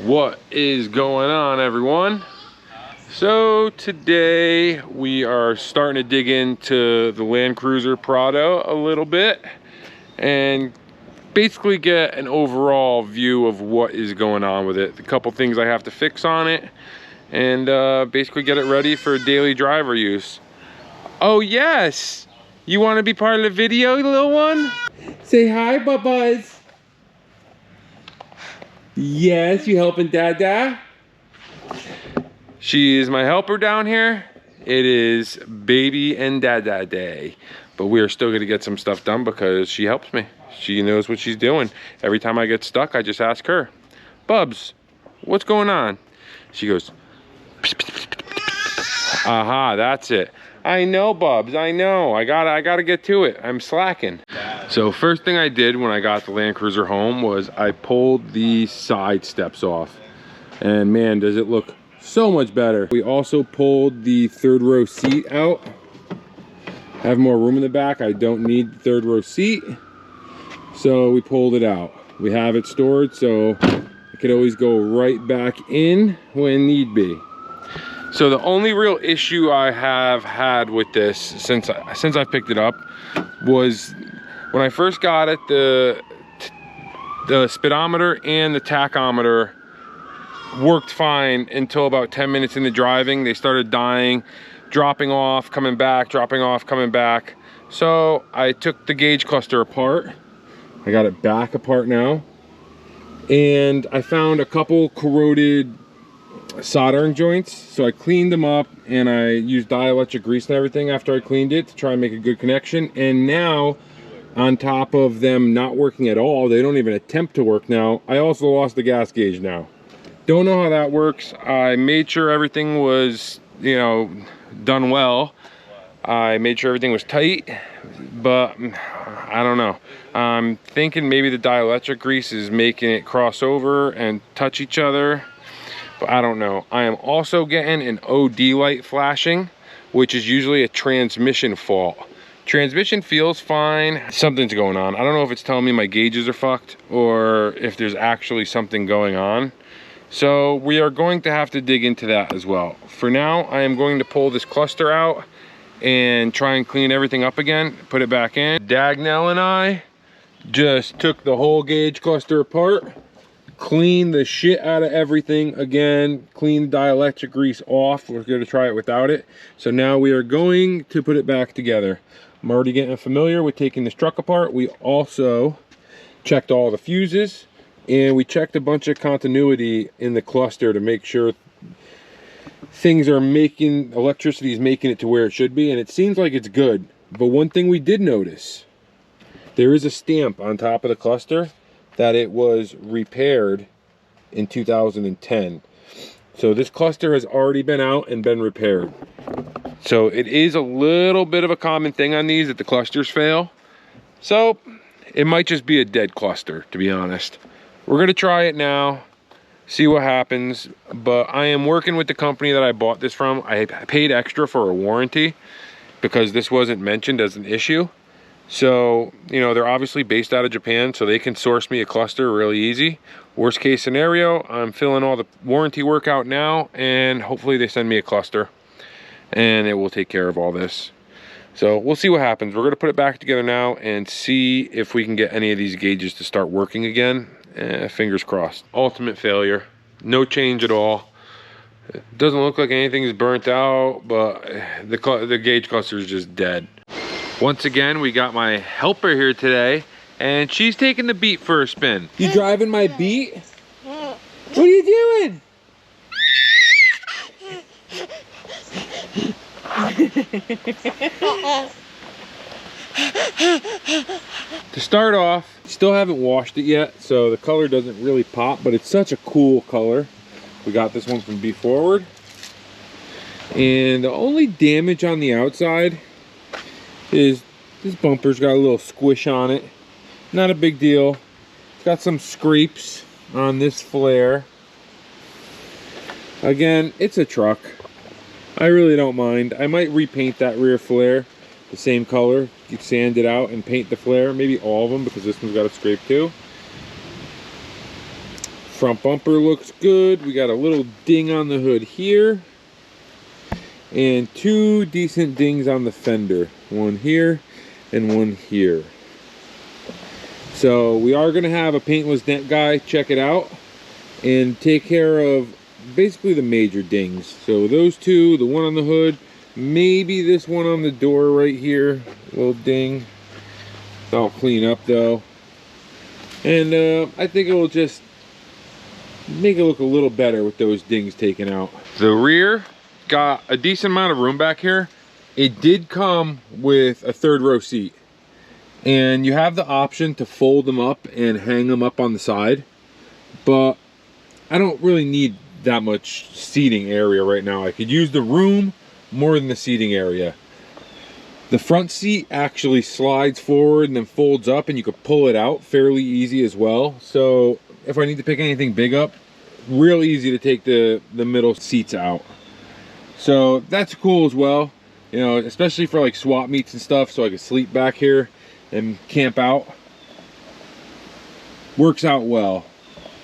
What is going on, everyone? So today we are starting to dig into the Land Cruiser Prado a little bit and basically get an overall view of what is going on with it. A couple things I have to fix on it and basically get it ready for daily driver use. Oh yes, you want to be part of the video, little one? Say hi, Bubba's. Yes, you helping Dada? She is my helper down here. It is baby and Dada day, but we are still gonna get some stuff done because she helps me. She knows what she's doing. Every time I get stuck, I just ask her, Bubs, what's going on? She goes, aha, that's it. I know, Bubs, I know. I gotta get to it. I'm slacking. So first thing I did when I got the Land Cruiser home was I pulled the side steps off. And man, does it look so much better. We also pulled the third row seat out. Have more room in the back. I don't need the third row seat. So we pulled it out. We have it stored so it could always go right back in when need be. So the only real issue I have had with this since I picked it up was when I first got it, the speedometer and the tachometer worked fine until about 10 minutes into driving. They started dying, dropping off, coming back, dropping off, coming back. So I took the gauge cluster apart. I got it back apart now. And I found a couple corroded soldering joints. So I cleaned them up and I used dielectric grease and everything after I cleaned it to try and make a good connection. And now, on top of them not working at all, they don't even attempt to work now, I also lost the gas gauge now. Don't know how that works. I made sure everything was, you know, done well. I made sure everything was tight, but I don't know. I'm thinking maybe the dielectric grease is making it cross over and touch each other, but I don't know. I am also getting an OD light flashing, which is usually a transmission fault. Transmission feels fine. Something's going on. I don't know if it's telling me my gauges are fucked or if there's actually something going on. So we are going to have to dig into that as well. For now, I am going to pull this cluster out and try and clean everything up again, put it back in. Dagnell and I just took the whole gauge cluster apart, cleaned the shit out of everything again, cleaned the dielectric grease off. We're going to try it without it. So now we are going to put it back together. I'm already getting familiar with taking this truck apart. We also checked all the fuses and we checked a bunch of continuity in the cluster to make sure things are electricity is making it to where it should be, and it seems like it's good. But one thing we did notice, there is a stamp on top of the cluster that it was repaired in 2010. So this cluster has already been out and been repaired. So it is a little bit of a common thing on these that the clusters fail. So it might just be a dead cluster, to be honest. We're gonna try it now, see what happens, but I am working with the company that I bought this from. I paid extra for a warranty because this wasn't mentioned as an issue. So, you know, they're obviously based out of Japan, so they can source me a cluster really easy. Worst case scenario, I'm filling all the warranty work out now, and hopefully they send me a cluster, and it will take care of all this. So we'll see what happens. We're gonna put it back together now and see if we can get any of these gauges to start working again. Fingers crossed. Ultimate failure. No change at all. It doesn't look like anything is burnt out, but the gauge cluster is just dead. Once again, we got my helper here today, and she's taking the Beat for a spin. You driving my Beat? What are you doing? To start off, still haven't washed it yet, so the color doesn't really pop, but it's such a cool color. We got this one from Be Forward. And the only damage on the outside is this bumper's got a little squish on it. Not a big deal. It's got some scrapes on this flare. Again, it's a truck. I really don't mind. I might repaint that rear flare the same color, sand it out and paint the flare, maybe all of them because this one's got a scrape too. Front bumper looks good. We got a little ding on the hood here. And 2 decent dings on the fender. One here and one here. So we are going to have a paintless dent guy check it out and take care of basically the major dings. So those 2, the one on the hood, maybe this one on the door right here, little ding. I'll clean up though. And I think it will just make it look a little better with those dings taken out. The rear got a decent amount of room back here. It did come with a 3rd row seat. And you have the option to fold them up and hang them up on the side. But I don't really need that much seating area right now. I could use the room more than the seating area. The front seat actually slides forward and then folds up, and you could pull it out fairly easy as well. So if I need to pick anything big up, real easy to take the middle seats out. So that's cool as well, you know, especially for like swap meets and stuff, so I can sleep back here and camp out. Works out well.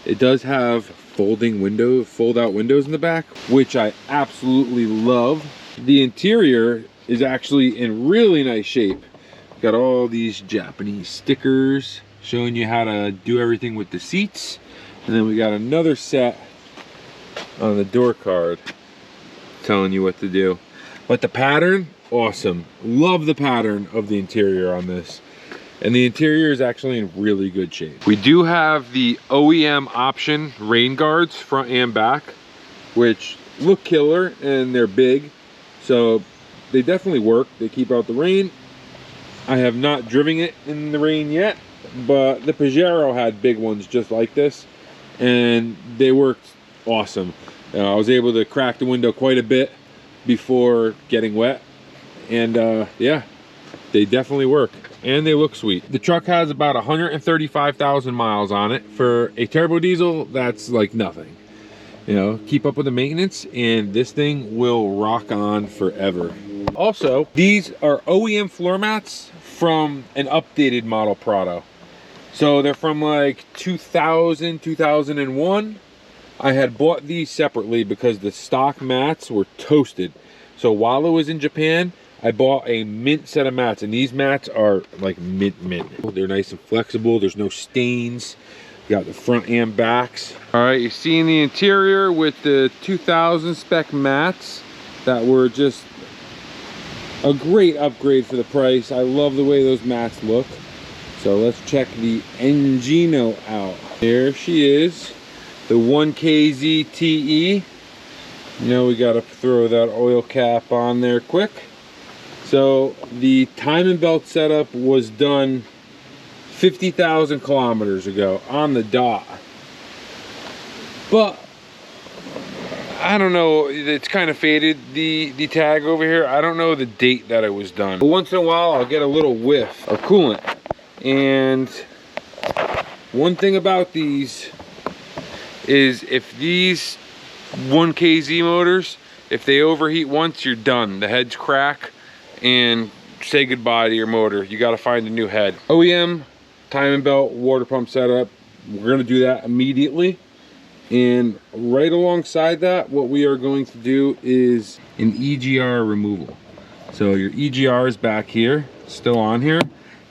It does have fold out windows in the back, which I absolutely love. The interior is actually in really nice shape. Got all these Japanese stickers showing you how to do everything with the seats. And then we got another set on the door card telling you what to do. But the pattern, awesome. Love the pattern of the interior on this. And the interior is actually in really good shape. We do have the OEM option rain guards, front and back, which look killer and they're big. So they definitely work. They keep out the rain. I have not driven it in the rain yet, but the Pajero had big ones just like this, and they worked awesome. I was able to crack the window quite a bit before getting wet, and yeah, they definitely work. And they look sweet. The truck has about 135,000 miles on it. For a turbo diesel, that's like nothing. You know, keep up with the maintenance and this thing will rock on forever. Also, these are OEM floor mats from an updated model Prado. So they're from like 2000, 2001. I had bought these separately because the stock mats were toasted. So while it was in Japan, I bought a mint set of mats, and these mats are like mint. They're nice and flexible. There's no stains. You got the front and backs. All right, you're seeing the interior with the 2000 spec mats that were just a great upgrade for the price. I love the way those mats look. So let's check the Engino out. There she is, the 1KZ TE. You know, we got to throw that oil cap on there quick. So the timing belt setup was done 50,000 kilometers ago on the dot. But I don't know, it's kind of faded, the tag over here. I don't know the date that it was done. But once in a while I'll get a little whiff of coolant. And one thing about these is if these 1KZ motors, if they overheat once, you're done. The heads crack and say goodbye to your motor. You got to find a new head. OEM timing belt water pump setup, we're going to do that immediately. And right alongside that, what we are going to do is an EGR removal. So your EGR is back here, still on here,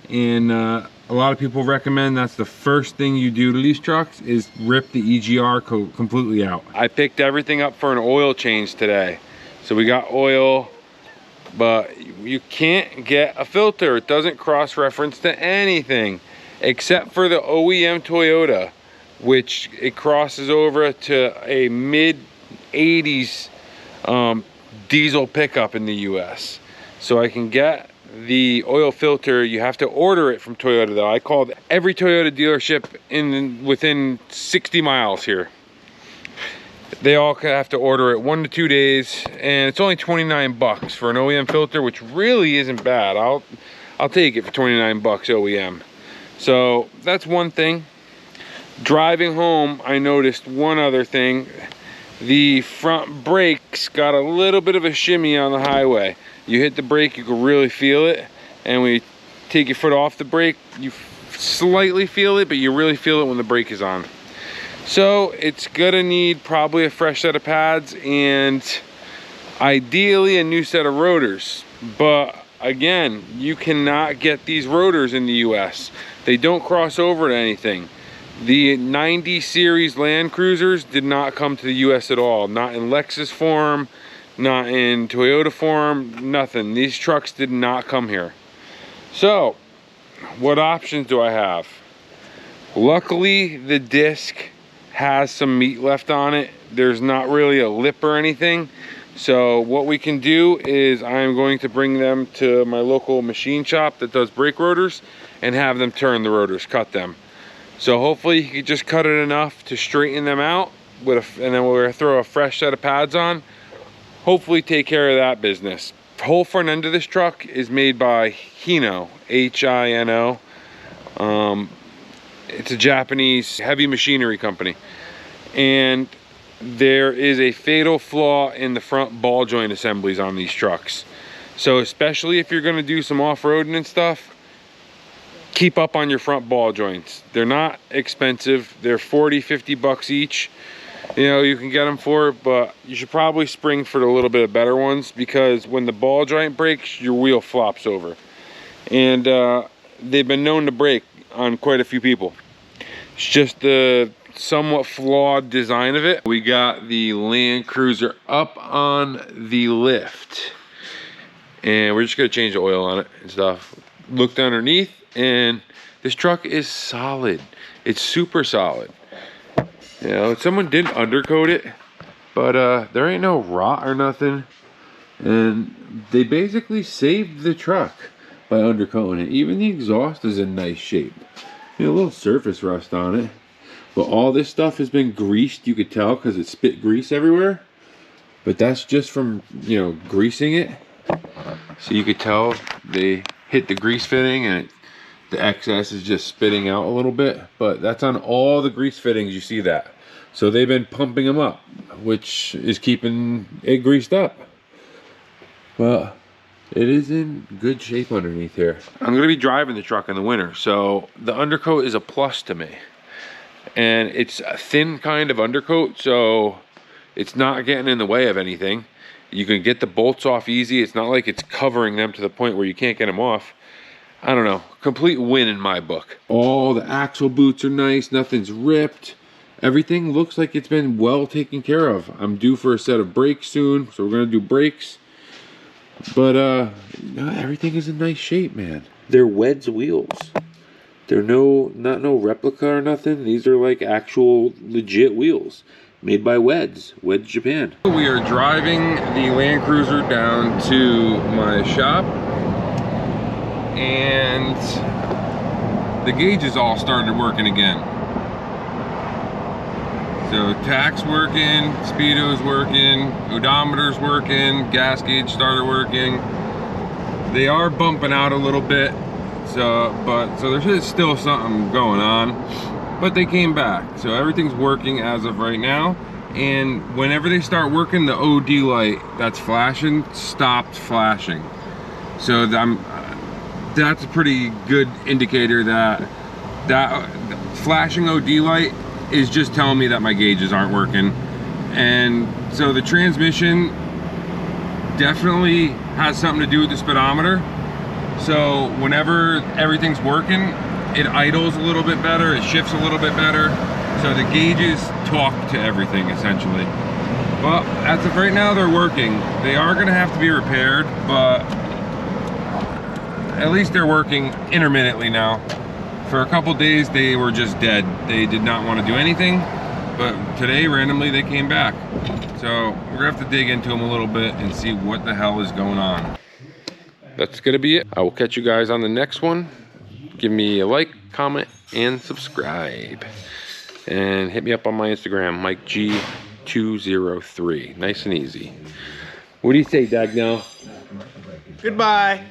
and a lot of people recommend that's the first thing you do to these trucks is rip the EGR completely out. I picked everything up for an oil change today. So we got oil, but you can't get a filter. It doesn't cross-reference to anything except for the OEM Toyota, which it crosses over to a mid-80s diesel pickup in the US. So I can get the oil filter. You have to order it from Toyota though. I called every Toyota dealership within 60 miles here. They all have to order it 1 to 2 days, and it's only 29 bucks for an OEM filter, which really isn't bad. I'll take it for 29 bucks OEM. So that's one thing. Driving home, I noticed one other thing. The front brakes got a little bit of a shimmy on the highway. You hit the brake, you can really feel it, and when you take your foot off the brake, you slightly feel it, but you really feel it when the brake is on. So it's gonna need probably a fresh set of pads and ideally a new set of rotors. But again, you cannot get these rotors in the US. They don't cross over to anything. The 90 series Land Cruisers did not come to the US at all. Not in Lexus form, not in Toyota form, nothing. These trucks did not come here. So, what options do I have? Luckily, the disc has some meat left on it. There's not really a lip or anything. So what we can do is I'm going to bring them to my local machine shop that does brake rotors and have them turn the rotors, cut them. So hopefully you can just cut it enough to straighten them out with and then we'll throw a fresh set of pads on. Hopefully take care of that business. The whole front end of this truck is made by Hino, H-I-N-O. It's a Japanese heavy machinery company. And there is a fatal flaw in the front ball joint assemblies on these trucks. So especially if you're gonna do some off-roading and stuff, keep up on your front ball joints. They're not expensive. They're 40, 50 bucks each. You know, you can get them for it, but you should probably spring for the little bit of better ones because when the ball joint breaks, your wheel flops over. And they've been known to break on quite a few people. It's just the somewhat flawed design of it. We got the Land Cruiser up on the lift and we're just gonna change the oil on it and stuff. Looked underneath and this truck is solid. It's super solid. You know, someone didn't undercoat it, but there ain't no rot or nothing. And they basically saved the truck by undercoating it. Even the exhaust is in nice shape. You know, a little surface rust on it. But all this stuff has been greased, you could tell, because it spit grease everywhere. But that's just from, you know, greasing it. So you could tell they hit the grease fitting and the excess is just spitting out a little bit. But that's on all the grease fittings, you see that. So they've been pumping them up, which is keeping it greased up. But it is in good shape underneath here. I'm gonna be driving the truck in the winter, so the undercoat is a plus to me. And it's a thin kind of undercoat, so it's not getting in the way of anything. You can get the bolts off easy. It's not like it's covering them to the point where you can't get them off. I don't know, complete win in my book. All the axle boots are nice, nothing's ripped. Everything looks like it's been well taken care of. I'm due for a set of brakes soon, so we're gonna do brakes. But everything is in nice shape, man. They're Weds wheels. They're not no replica or nothing. These are like actual legit wheels made by Weds Japan. We are driving the Land Cruiser down to my shop and the gauges all started working again. So tach's working, speedo's working, odometer's working, gas gauge started working. They are bumping out a little bit. So there's still something going on, but they came back. So everything's working as of right now. And whenever they start working, the OD light that's flashing stopped flashing. So that's a pretty good indicator that flashing OD light is just telling me that my gauges aren't working. And so the transmission definitely has something to do with the speedometer. So whenever everything's working, it idles a little bit better, it shifts a little bit better. So the gauges talk to everything essentially. Well, as of right now, they're working. They are gonna have to be repaired, but at least they're working intermittently now. For a couple days, they were just dead. They did not want to do anything, but today, randomly, they came back. So we're gonna have to dig into them a little bit and see what the hell is going on. That's gonna be it. I will catch you guys on the next one. Give me a like, comment, and subscribe. And hit me up on my Instagram, MikeG203. Nice and easy. What do you say, Dagnell? Goodbye.